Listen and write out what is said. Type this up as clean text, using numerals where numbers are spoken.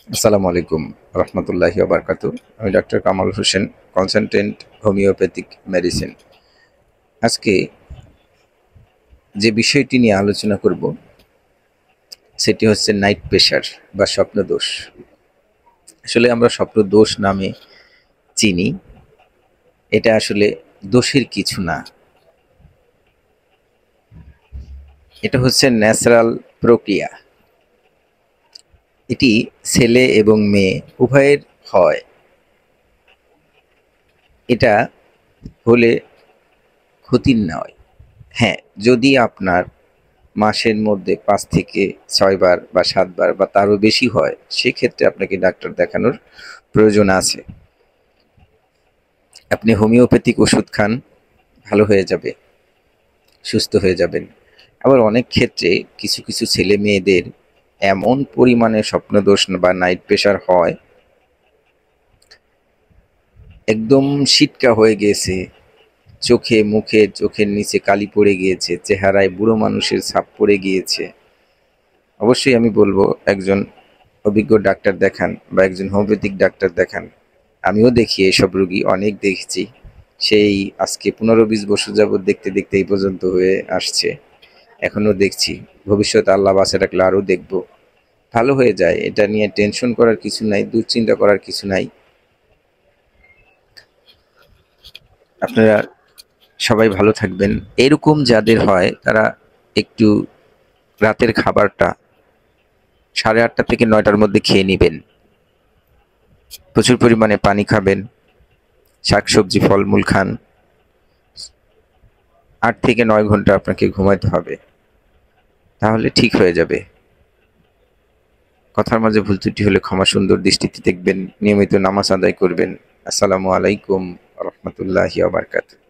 আসসালামু আলাইকুম রহমতুল্লাহি ওয়া আমি doctor Kamal Hossain, consultant homeopathic medicine. আজকে যে বিষয়টি নিয়ে আলোচনা করব সেটি হচ্ছে নাইট প্রেশার বা স্বপ্নদোষ। আসলে আমরা স্বপ্নদোষ নামে চিনি, এটা আসলে দোষের কিছু না। এটা হচ্ছে ন্যাচারাল প্রক্রিয়া। এটি ছেলে এবং মেয়ে উভয়ের হয়। এটা হলে ক্ষতির নয়। হ্যাঁ, যদি আপনার মাসের মধ্যে ৫ থেকে ৬ বার বা ৭ বার বা তারও বেশি হয়, সেক্ষেত্রে আপনাকে ডাক্তার দেখানোর প্রয়োজন আছে। আপনি হোমিওপ্যাথিক ওষুধ খান, ভালো হয়ে যাবে, সুস্থ হয়ে যাবেন। আবার অনেক ক্ষেত্রে কিছু কিছু ছেলে মেয়েদের এমন পরিমাণে স্বপ্নদোষ বা নাইট প্রেশার হয়, একদম সিটকা হয়ে গিয়েছে, চোখে মুখে চোখের নিচে কালি পড়ে গিয়েছে, চেহারায় বুড়ো মানুষের ছাপ পড়ে গিয়েছে। অবশ্যই আমি বলবো একজন অভিজ্ঞ ডাক্তার দেখান বা একজন হোমিওপ্যাথিক ডাক্তার দেখান। আমিও দেখি এসব রোগী, অনেক দেখেছি। সেই আজকে ১৫-২০ বছর যাবৎ দেখতে দেখতে এই পর্যন্ত হয়ে আসছে। এখনও দেখছি, ভবিষ্যতে আল্লাহ বাঁচায় রাখলে আরও দেখব। ভালো হয়ে যায়, এটা নিয়ে টেনশন করার কিছু নাই, দুশ্চিন্তা করার কিছু নাই। আপনারা সবাই ভালো থাকবেন। এরকম যাদের হয় তারা একটু রাতের খাবারটা ৮:৩০ থেকে ৯টার মধ্যে খেয়ে নিবেন। প্রচুর পরিমাণে পানি খাবেন, শাকসবজি ফলমূল খান। ৮ থেকে ৯ ঘন্টা আপনাকে ঘুমাইতে হবে, তাহলে ঠিক হয়ে যাবে। কথার মাঝে ভুল ত্রুটি হলে ক্ষমা সুন্দর দৃষ্টিতে দেখবেন। নিয়মিত নামাজ আদায় করবেন। আসসালামু আলাইকুম রহমতুল্লাহি ওয়া বারাকাতুহু।